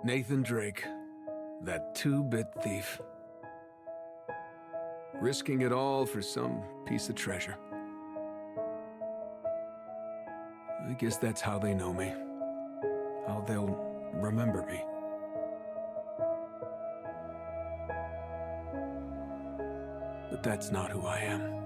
Nathan Drake, that two-bit thief. Risking it all for some piece of treasure. I guess that's how they know me. How they'll remember me. But that's not who I am.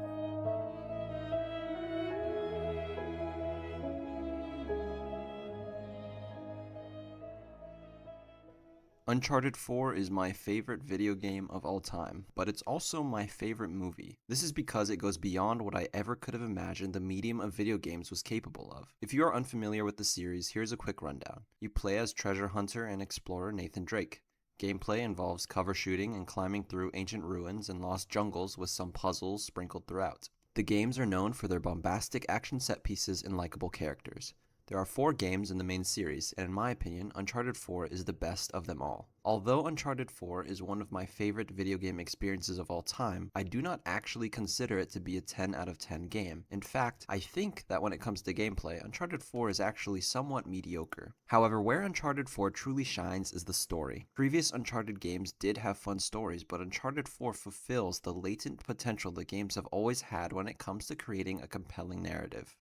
Uncharted 4 is my favorite video game of all time, but it's also my favorite movie. This is because it goes beyond what I ever could have imagined the medium of video games was capable of. If you are unfamiliar with the series, here's a quick rundown. You play as treasure hunter and explorer Nathan Drake. Gameplay involves cover shooting and climbing through ancient ruins and lost jungles with some puzzles sprinkled throughout. The games are known for their bombastic action set pieces and likable characters. There are 4 games in the main series, and in my opinion, Uncharted 4 is the best of them all. Although Uncharted 4 is one of my favorite video game experiences of all time, I do not actually consider it to be a 10 out of 10 game. In fact, I think that when it comes to gameplay, Uncharted 4 is actually somewhat mediocre. However, where Uncharted 4 truly shines is the story. Previous Uncharted games did have fun stories, but Uncharted 4 fulfills the latent potential the games have always had when it comes to creating a compelling narrative.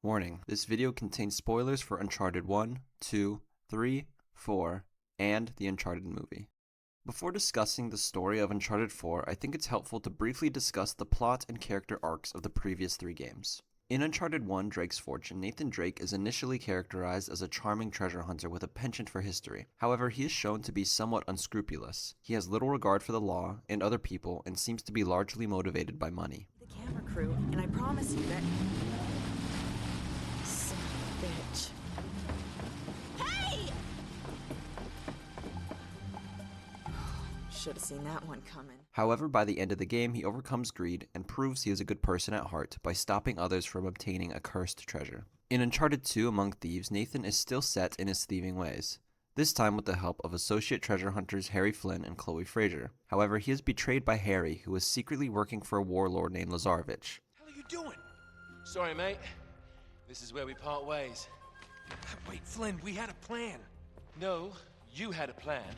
Warning, this video contains spoilers for Uncharted 1, 2, 3, 4, and the Uncharted movie. Before discussing the story of Uncharted 4, I think it's helpful to briefly discuss the plot and character arcs of the previous 3 games. In Uncharted 1, Drake's Fortune, Nathan Drake is initially characterized as a charming treasure hunter with a penchant for history. However, he is shown to be somewhat unscrupulous. He has little regard for the law and other people and seems to be largely motivated by money. The camera crew, and I promise you that... Son of a bitch. Hey! Should have seen that one coming. However, by the end of the game, he overcomes greed and proves he is a good person at heart by stopping others from obtaining a cursed treasure. In Uncharted 2 Among Thieves, Nathan is still set in his thieving ways, this time with the help of associate treasure hunters Harry Flynn and Chloe Fraser. However, he is betrayed by Harry, who is secretly working for a warlord named Lazarevich. What the hell are you doing? Sorry, mate. This is where we part ways. Wait, Flynn, we had a plan. No, you had a plan.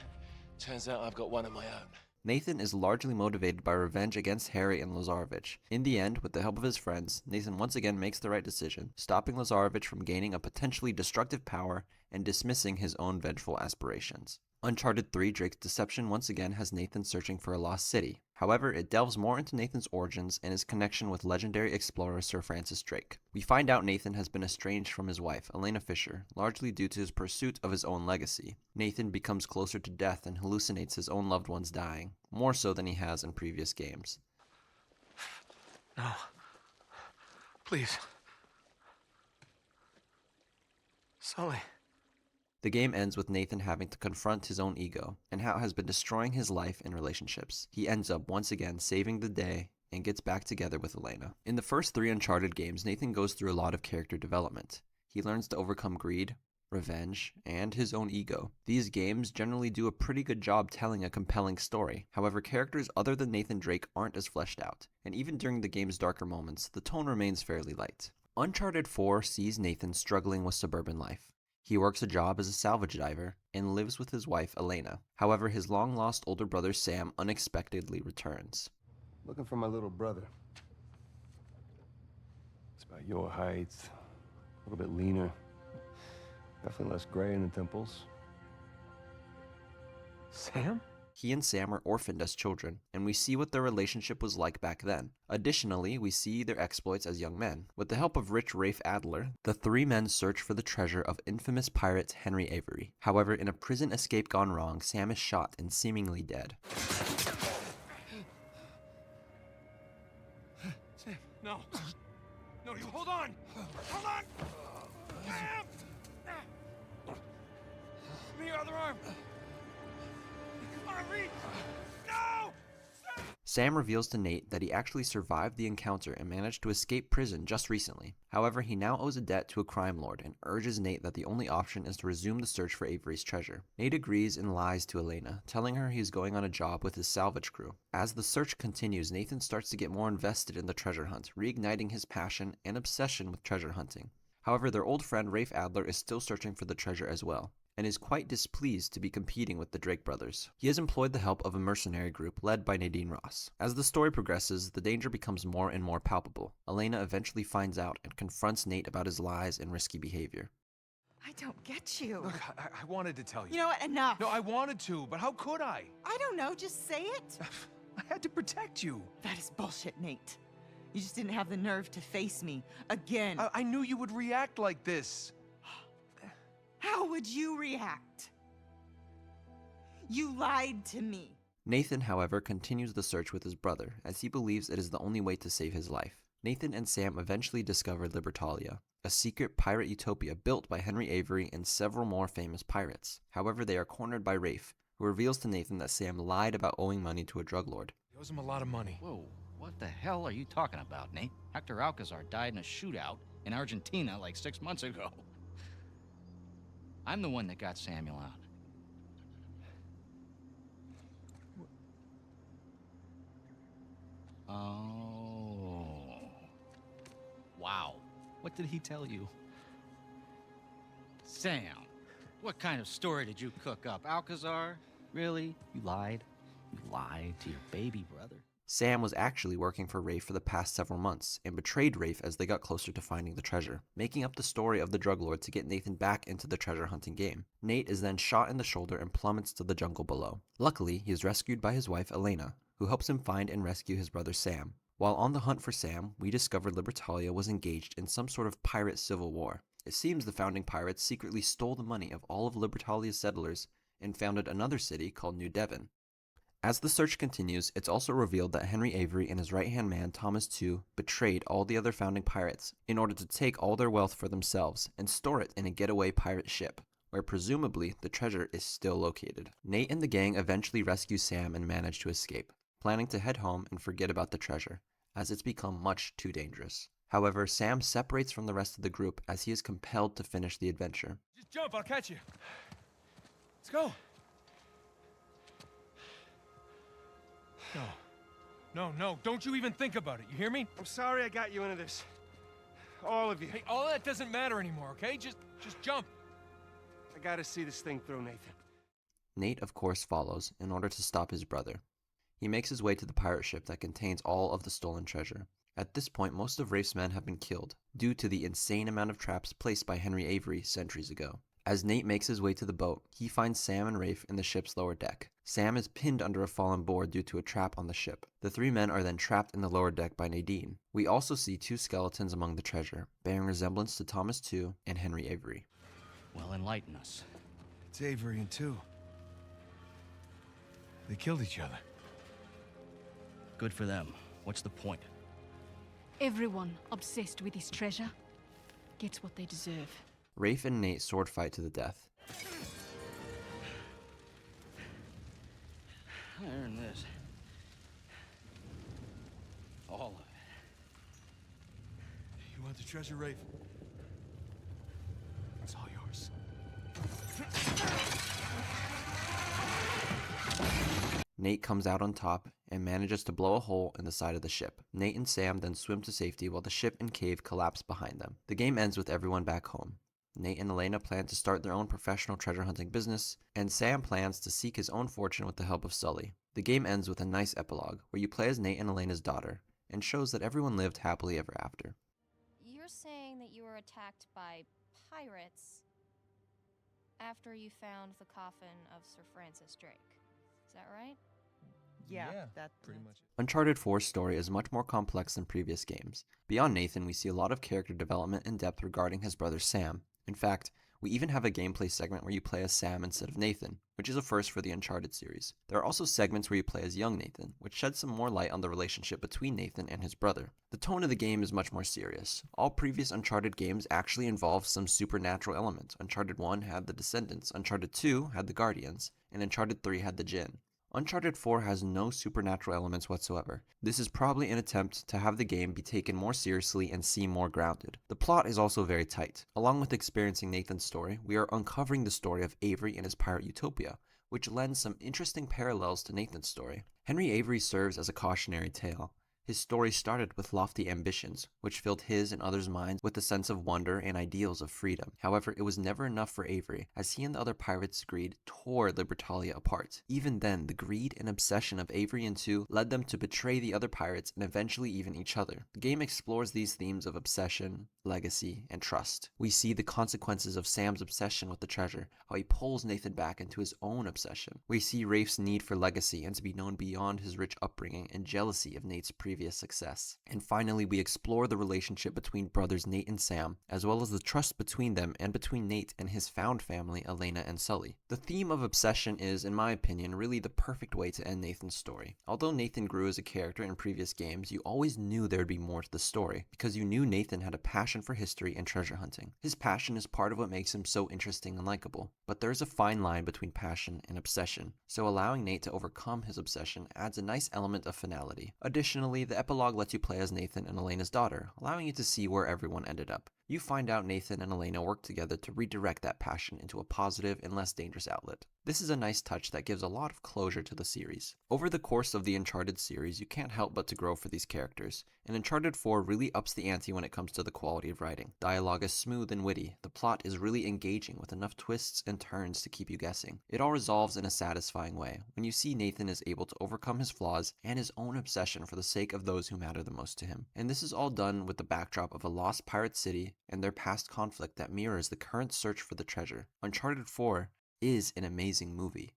Turns out I've got one of my own. Nathan is largely motivated by revenge against Harry and Lazarevich. In the end, with the help of his friends, Nathan once again makes the right decision, stopping Lazarevich from gaining a potentially destructive power and dismissing his own vengeful aspirations. Uncharted 3 Drake's Deception once again has Nathan searching for a lost city. However, it delves more into Nathan's origins and his connection with legendary explorer Sir Francis Drake. We find out Nathan has been estranged from his wife, Elena Fisher, largely due to his pursuit of his own legacy. Nathan becomes closer to death and hallucinates his own loved ones dying, more so than he has in previous games. No. Please. Sully. The game ends with Nathan having to confront his own ego, and how it has been destroying his life and relationships. He ends up once again saving the day and gets back together with Elena. In the first 3 Uncharted games, Nathan goes through a lot of character development. He learns to overcome greed, revenge, and his own ego. These games generally do a pretty good job telling a compelling story. However, characters other than Nathan Drake aren't as fleshed out, and even during the game's darker moments, the tone remains fairly light. Uncharted 4 sees Nathan struggling with suburban life. He works a job as a salvage diver and lives with his wife, Elena. However, his long-lost older brother, Sam, unexpectedly returns. Looking for my little brother. It's about your height, a little bit leaner, definitely less gray in the temples. Sam? He and Sam are orphaned as children, and we see what their relationship was like back then. Additionally, we see their exploits as young men. With the help of rich Rafe Adler, the 3 men search for the treasure of infamous pirate Henry Avery. However, in a prison escape gone wrong, Sam is shot and seemingly dead. Sam, no. No, you hold on! Hold on! Sam! Give me your other arm! Come on, reach! No! Sam reveals to Nate that he actually survived the encounter and managed to escape prison just recently. However, he now owes a debt to a crime lord and urges Nate that the only option is to resume the search for Avery's treasure. Nate agrees and lies to Elena, telling her he is going on a job with his salvage crew. As the search continues, Nathan starts to get more invested in the treasure hunt, reigniting his passion and obsession with treasure hunting. However, their old friend Rafe Adler is still searching for the treasure as well. and is quite displeased to be competing with the Drake brothers. He has employed the help of a mercenary group led by Nadine Ross. As the story progresses, the danger becomes more and more palpable. Elena eventually finds out and confronts Nate about his lies and risky behavior. I don't get you. Look, I wanted to tell you. You know what? Enough. No, I wanted to, but how could I? I don't know. Just say it. I had to protect you. That is bullshit, Nate. You just didn't have the nerve to face me again. I knew you would react like this. How would you react? You lied to me. Nathan, however, continues the search with his brother, as he believes it is the only way to save his life. Nathan and Sam eventually discover Libertalia, a secret pirate utopia built by Henry Avery and several more famous pirates. However, they are cornered by Rafe, who reveals to Nathan that Sam lied about owing money to a drug lord. He owes him a lot of money. Whoa, what the hell are you talking about, Nate? Hector Alcazar died in a shootout in Argentina like 6 months ago. I'm the one that got Samuel out. Oh. Wow. What did he tell you? Sam, what kind of story did you cook up? Alcazar? Really? You lied? You lied to your baby brother? Sam was actually working for Rafe for the past several months and betrayed Rafe as they got closer to finding the treasure, making up the story of the drug lord to get Nathan back into the treasure hunting game. Nate is then shot in the shoulder and plummets to the jungle below. Luckily, he is rescued by his wife Elena, who helps him find and rescue his brother Sam. While on the hunt for Sam, we discovered Libertalia was engaged in some sort of pirate civil war. It seems the founding pirates secretly stole the money of all of Libertalia's settlers and founded another city called New Devon. As the search continues, it's also revealed that Henry Avery and his right-hand man Thomas Tew betrayed all the other founding pirates in order to take all their wealth for themselves and store it in a getaway pirate ship, where presumably the treasure is still located. Nate and the gang eventually rescue Sam and manage to escape, planning to head home and forget about the treasure, as it's become much too dangerous. However, Sam separates from the rest of the group as he is compelled to finish the adventure. Just jump, I'll catch you. Let's go. No, don't you even think about it, you hear me? I'm sorry I got you into this. All of you. Hey, all that doesn't matter anymore, okay? Just jump. I gotta see this thing through, Nathan. Nate, of course, follows in order to stop his brother. He makes his way to the pirate ship that contains all of the stolen treasure. At this point, most of Rafe's men have been killed, due to the insane amount of traps placed by Henry Avery centuries ago. As Nate makes his way to the boat, he finds Sam and Rafe in the ship's lower deck. Sam is pinned under a fallen board due to a trap on the ship. The three men are then trapped in the lower deck by Nadine. We also see two skeletons among the treasure, bearing resemblance to Thomas Tew and Henry Avery. Well, enlighten us. It's Avery and Tew. They killed each other. Good for them. What's the point? Everyone obsessed with this treasure gets what they deserve. Rafe and Nate sword fight to the death. I earned this. All of it. You want the treasure, Rafe? It's all yours. Nate comes out on top and manages to blow a hole in the side of the ship. Nate and Sam then swim to safety while the ship and cave collapse behind them. The game ends with everyone back home. Nate and Elena plan to start their own professional treasure hunting business, and Sam plans to seek his own fortune with the help of Sully. The game ends with a nice epilogue, where you play as Nate and Elena's daughter, and shows that everyone lived happily ever after. You're saying that you were attacked by pirates after you found the coffin of Sir Francis Drake. Is that right? Yeah, that pretty much. Uncharted 4's story is much more complex than previous games. Beyond Nathan, we see a lot of character development and depth regarding his brother Sam. In fact, we even have a gameplay segment where you play as Sam instead of Nathan, which is a first for the Uncharted series. There are also segments where you play as young Nathan, which sheds some more light on the relationship between Nathan and his brother. The tone of the game is much more serious. All previous Uncharted games actually involved some supernatural element. Uncharted 1 had the Descendants, Uncharted 2 had the Guardians, and Uncharted 3 had the Jinn. Uncharted 4 has no supernatural elements whatsoever. This is probably an attempt to have the game be taken more seriously and seem more grounded. The plot is also very tight. Along with experiencing Nathan's story, we are uncovering the story of Avery and his pirate utopia, which lends some interesting parallels to Nathan's story. Henry Avery serves as a cautionary tale. His story started with lofty ambitions, which filled his and others' minds with a sense of wonder and ideals of freedom. However, it was never enough for Avery, as he and the other pirates' greed tore Libertalia apart. Even then, the greed and obsession of Avery and Sue led them to betray the other pirates and eventually even each other. The game explores these themes of obsession, legacy, and trust. We see the consequences of Sam's obsession with the treasure, how he pulls Nathan back into his own obsession. We see Rafe's need for legacy and to be known beyond his rich upbringing and jealousy of Nate's previous success. And finally, we explore the relationship between brothers Nate and Sam, as well as the trust between them and between Nate and his found family, Elena and Sully. The theme of obsession is, in my opinion, really the perfect way to end Nathan's story. Although Nathan grew as a character in previous games, you always knew there would be more to the story, because you knew Nathan had a passion for history and treasure hunting. His passion is part of what makes him so interesting and likable, but there's a fine line between passion and obsession, so allowing Nate to overcome his obsession adds a nice element of finality. Additionally, the epilogue lets you play as Nathan and Elena's daughter, allowing you to see where everyone ended up. You find out Nathan and Elena work together to redirect that passion into a positive and less dangerous outlet. This is a nice touch that gives a lot of closure to the series. Over the course of the Uncharted series, you can't help but to grow for these characters, and Uncharted 4 really ups the ante when it comes to the quality of writing. Dialogue is smooth and witty, the plot is really engaging with enough twists and turns to keep you guessing. It all resolves in a satisfying way, when you see Nathan is able to overcome his flaws and his own obsession for the sake of those who matter the most to him. And this is all done with the backdrop of a lost pirate city and their past conflict that mirrors the current search for the treasure. Uncharted 4 is an amazing movie.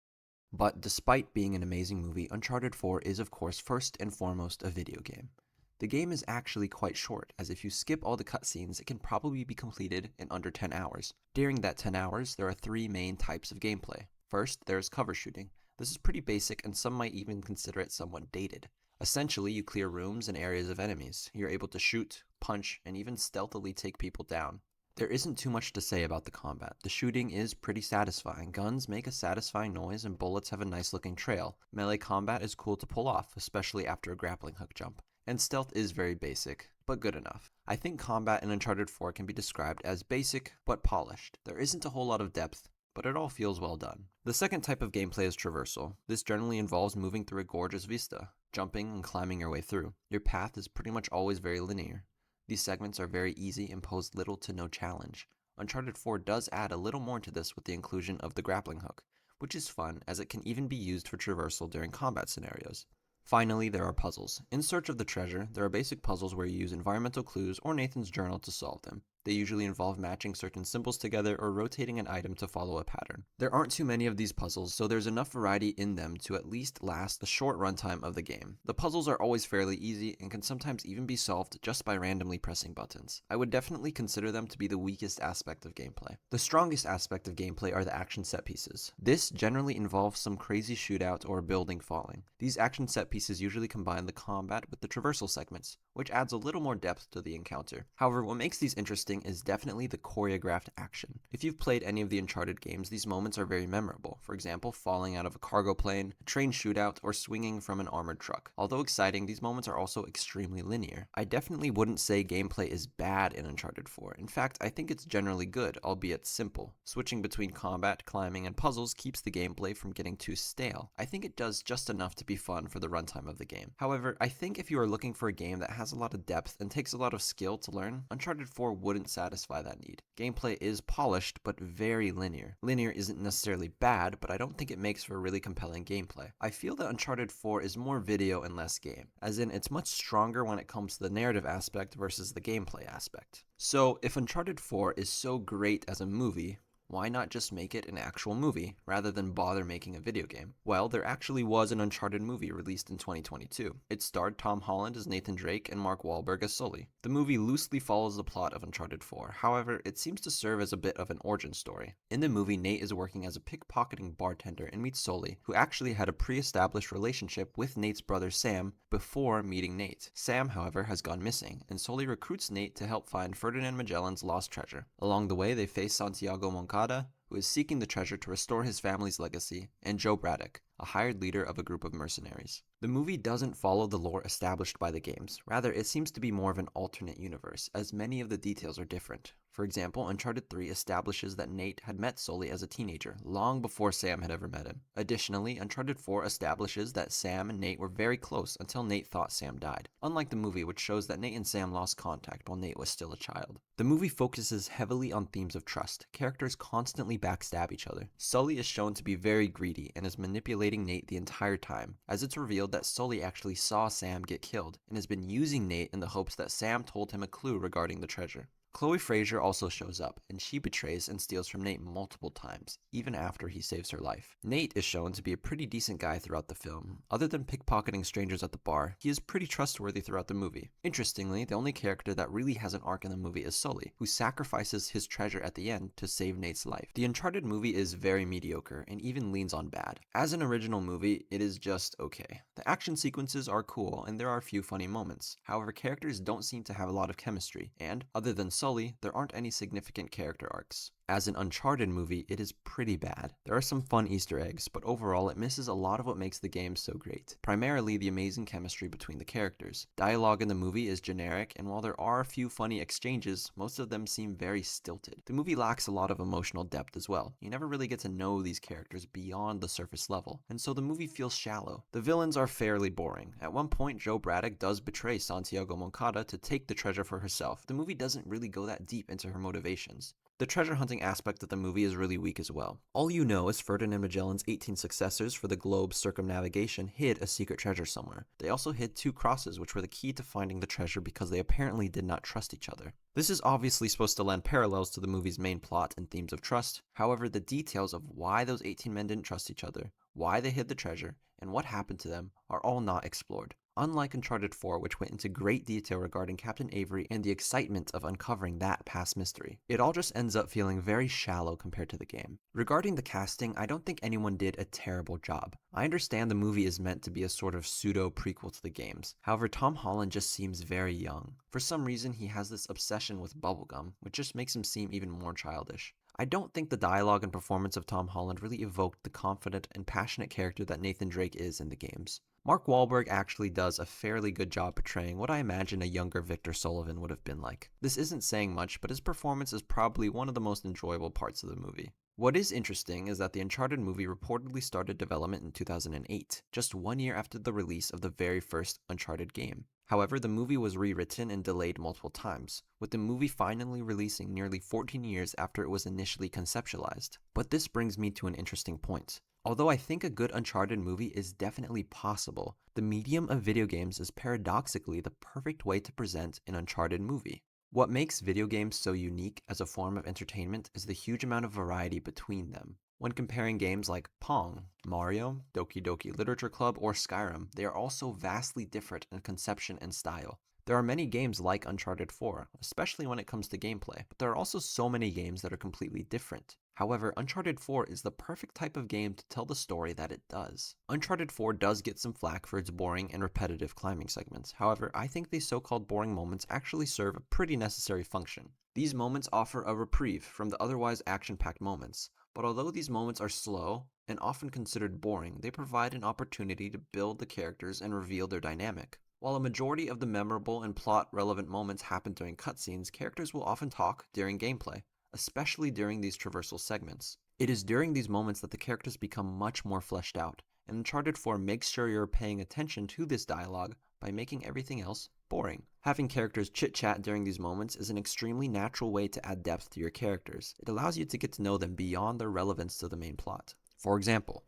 But despite being an amazing movie, Uncharted 4 is of course first and foremost a video game. The game is actually quite short, as if you skip all the cutscenes, it can probably be completed in under 10 hours. During that 10 hours, there are 3 main types of gameplay. First, there's cover shooting. This is pretty basic, and some might even consider it somewhat dated. Essentially, you clear rooms and areas of enemies. You're able to shoot, punch, and even stealthily take people down. There isn't too much to say about the combat. The shooting is pretty satisfying. Guns make a satisfying noise and bullets have a nice looking trail. Melee combat is cool to pull off, especially after a grappling hook jump. And stealth is very basic, but good enough. I think combat in Uncharted 4 can be described as basic, but polished. There isn't a whole lot of depth, but it all feels well done. The second type of gameplay is traversal. This generally involves moving through a gorgeous vista, jumping and climbing your way through. Your path is pretty much always very linear. These segments are very easy and pose little to no challenge. Uncharted 4 does add a little more to this with the inclusion of the grappling hook, which is fun as it can even be used for traversal during combat scenarios. Finally, there are puzzles. In search of the treasure, there are basic puzzles where you use environmental clues or Nathan's journal to solve them. They usually involve matching certain symbols together or rotating an item to follow a pattern. There aren't too many of these puzzles, so there's enough variety in them to at least last the short runtime of the game. The puzzles are always fairly easy and can sometimes even be solved just by randomly pressing buttons. I would definitely consider them to be the weakest aspect of gameplay. The strongest aspect of gameplay are the action set pieces. This generally involves some crazy shootout or a building falling. These action set pieces usually combine the combat with the traversal segments, which adds a little more depth to the encounter. However, what makes these interesting is definitely the choreographed action. If you've played any of the Uncharted games, these moments are very memorable. For example, falling out of a cargo plane, a train shootout, or swinging from an armored truck. Although exciting, these moments are also extremely linear. I definitely wouldn't say gameplay is bad in Uncharted 4. In fact, I think it's generally good, albeit simple. Switching between combat, climbing, and puzzles keeps the gameplay from getting too stale. I think it does just enough to be fun for the runtime of the game. However, I think if you are looking for a game that has a lot of depth and takes a lot of skill to learn, Uncharted 4 wouldn't satisfy that need. Gameplay is polished, but very linear. Linear isn't necessarily bad, but I don't think it makes for really compelling gameplay. I feel that Uncharted 4 is more video and less game, as in it's much stronger when it comes to the narrative aspect versus the gameplay aspect. So if Uncharted 4 is so great as a movie, why not just make it an actual movie, rather than bother making a video game? Well, there actually was an Uncharted movie released in 2022. It starred Tom Holland as Nathan Drake and Mark Wahlberg as Sully. The movie loosely follows the plot of Uncharted 4, however, it seems to serve as a bit of an origin story. In the movie, Nate is working as a pickpocketing bartender and meets Sully, who actually had a pre-established relationship with Nate's brother Sam before meeting Nate. Sam, however, has gone missing, and Sully recruits Nate to help find Ferdinand Magellan's lost treasure. Along the way, they face Santiago Moncada, who is seeking the treasure to restore his family's legacy, and Joe Braddock, a hired leader of a group of mercenaries. The movie doesn't follow the lore established by the games, rather it seems to be more of an alternate universe, as many of the details are different. For example, Uncharted 3 establishes that Nate had met Sully as a teenager, long before Sam had ever met him. Additionally, Uncharted 4 establishes that Sam and Nate were very close until Nate thought Sam died, unlike the movie which shows that Nate and Sam lost contact while Nate was still a child. The movie focuses heavily on themes of trust. Characters constantly backstab each other. Sully is shown to be very greedy and is manipulating Nate the entire time, as it's revealed that Sully actually saw Sam get killed and has been using Nate in the hopes that Sam told him a clue regarding the treasure. Chloe Fraser also shows up, and she betrays and steals from Nate multiple times, even after he saves her life. Nate is shown to be a pretty decent guy throughout the film. Other than pickpocketing strangers at the bar, he is pretty trustworthy throughout the movie. Interestingly, the only character that really has an arc in the movie is Sully, who sacrifices his treasure at the end to save Nate's life. The Uncharted movie is very mediocre, and even leans on bad. As an original movie, it is just okay. The action sequences are cool, and there are a few funny moments. However, characters don't seem to have a lot of chemistry, and, other than Sully, there aren't any significant character arcs. As an Uncharted movie, it is pretty bad. There are some fun Easter eggs, but overall it misses a lot of what makes the game so great. Primarily the amazing chemistry between the characters. Dialogue in the movie is generic, and while there are a few funny exchanges, most of them seem very stilted. The movie lacks a lot of emotional depth as well. You never really get to know these characters beyond the surface level, and so the movie feels shallow. The villains are fairly boring. At one point, Joe Braddock does betray Santiago Moncada to take the treasure for herself. The movie doesn't really go that deep into her motivations. The treasure hunting aspect of the movie is really weak as well. All you know is Ferdinand Magellan's 18 successors for the globe's circumnavigation hid a secret treasure somewhere. They also hid 2 crosses which were the key to finding the treasure because they apparently did not trust each other. This is obviously supposed to lend parallels to the movie's main plot and themes of trust. However, the details of why those 18 men didn't trust each other, why they hid the treasure, and what happened to them are all not explored. Unlike Uncharted 4, which went into great detail regarding Captain Avery and the excitement of uncovering that past mystery, it all just ends up feeling very shallow compared to the game. Regarding the casting, I don't think anyone did a terrible job. I understand the movie is meant to be a sort of pseudo-prequel to the games. However, Tom Holland just seems very young. For some reason, he has this obsession with bubblegum, which just makes him seem even more childish. I don't think the dialogue and performance of Tom Holland really evoked the confident and passionate character that Nathan Drake is in the games. Mark Wahlberg actually does a fairly good job portraying what I imagine a younger Victor Sullivan would have been like. This isn't saying much, but his performance is probably one of the most enjoyable parts of the movie. What is interesting is that the Uncharted movie reportedly started development in 2008, just 1 year after the release of the very first Uncharted game. However, the movie was rewritten and delayed multiple times, with the movie finally releasing nearly 14 years after it was initially conceptualized. But this brings me to an interesting point. Although I think a good Uncharted movie is definitely possible, the medium of video games is paradoxically the perfect way to present an Uncharted movie. What makes video games so unique as a form of entertainment is the huge amount of variety between them. When comparing games like Pong, Mario, Doki Doki Literature Club, or Skyrim, they are all so vastly different in conception and style. There are many games like Uncharted 4, especially when it comes to gameplay, but there are also so many games that are completely different. However, Uncharted 4 is the perfect type of game to tell the story that it does. Uncharted 4 does get some flack for its boring and repetitive climbing segments. However, I think these so-called boring moments actually serve a pretty necessary function. These moments offer a reprieve from the otherwise action-packed moments, but although these moments are slow and often considered boring, they provide an opportunity to build the characters and reveal their dynamic. While a majority of the memorable and plot-relevant moments happen during cutscenes, characters will often talk during gameplay, especially during these traversal segments. It is during these moments that the characters become much more fleshed out, and Uncharted 4 makes sure you're paying attention to this dialogue by making everything else boring. Having characters chit-chat during these moments is an extremely natural way to add depth to your characters. It allows you to get to know them beyond their relevance to the main plot. For example,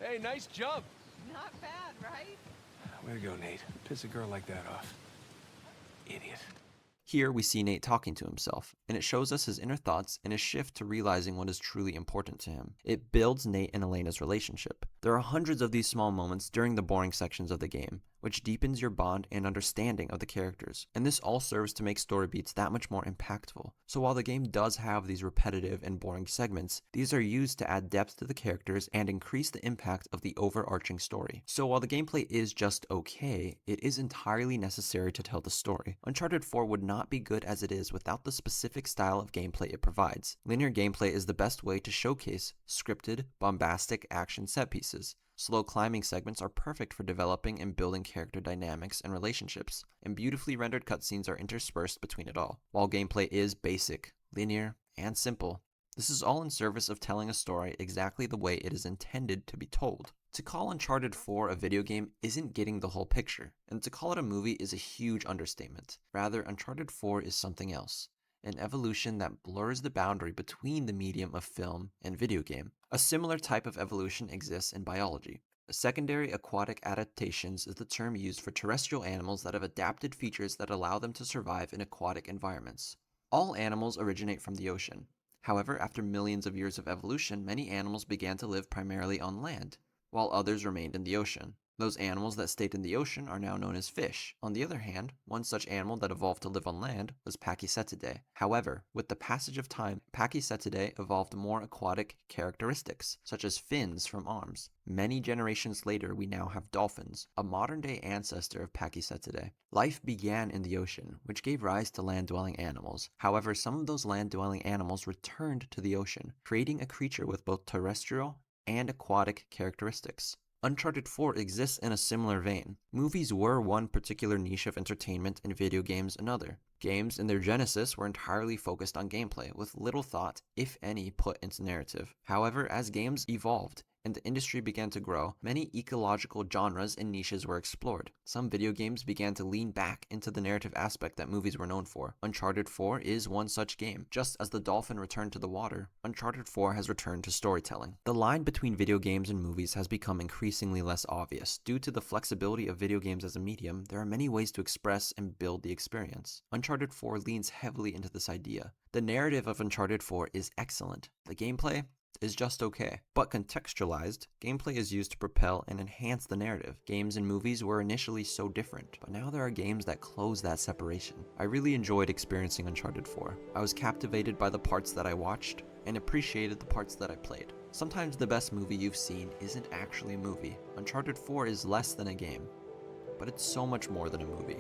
Hey, nice jump. Not bad, right? Way to go, Nate. Piss a girl like that off. Idiot. here we see Nate talking to himself, and it shows us his inner thoughts and his shift to realizing what is truly important to him. It builds Nate and Elena's relationship. There are hundreds of these small moments during the boring sections of the game, which deepens your bond and understanding of the characters, and this all serves to make story beats that much more impactful. So while the game does have these repetitive and boring segments, these are used to add depth to the characters and increase the impact of the overarching story. So while the gameplay is just okay, it is entirely necessary to tell the story. Uncharted 4 would not be good as it is without the specific style of gameplay it provides. Linear gameplay is the best way to showcase scripted, bombastic action set pieces. Slow climbing segments are perfect for developing and building character dynamics and relationships, and beautifully rendered cutscenes are interspersed between it all. While gameplay is basic, linear, and simple, this is all in service of telling a story exactly the way it is intended to be told. To call Uncharted 4 a video game isn't getting the whole picture, and to call it a movie is a huge understatement. Rather, Uncharted 4 is something else. An evolution that blurs the boundary between the medium of film and video game. A similar type of evolution exists in biology. Secondary aquatic adaptations is the term used for terrestrial animals that have adapted features that allow them to survive in aquatic environments. All animals originate from the ocean. However, after millions of years of evolution, many animals began to live primarily on land, while others remained in the ocean. Those animals that stayed in the ocean are now known as fish. On the other hand, one such animal that evolved to live on land was Pachycetidae. However, with the passage of time, Pachycetidae evolved more aquatic characteristics, such as fins from arms. Many generations later, we now have dolphins, a modern-day ancestor of Pachycetidae. Life began in the ocean, which gave rise to land-dwelling animals. However, some of those land-dwelling animals returned to the ocean, creating a creature with both terrestrial and aquatic characteristics. Uncharted 4 exists in a similar vein. Movies were one particular niche of entertainment and video games another. Games in their genesis were entirely focused on gameplay, with little thought, if any, put into narrative. However, as games evolved and the industry began to grow, many ecological genres and niches were explored. Some video games began to lean back into the narrative aspect that movies were known for. Uncharted 4 is one such game. Just as the dolphin returned to the water, Uncharted 4 has returned to storytelling. The line between video games and movies has become increasingly less obvious. Due to the flexibility of video games as a medium, there are many ways to express and build the experience. Uncharted 4 leans heavily into this idea. The narrative of Uncharted 4 is excellent. The gameplay is just okay. But contextualized, gameplay is used to propel and enhance the narrative. Games and movies were initially so different, but now there are games that close that separation. I really enjoyed experiencing Uncharted 4. I was captivated by the parts that I watched, and appreciated the parts that I played. Sometimes the best movie you've seen isn't actually a movie. Uncharted 4 is less than a game, but it's so much more than a movie.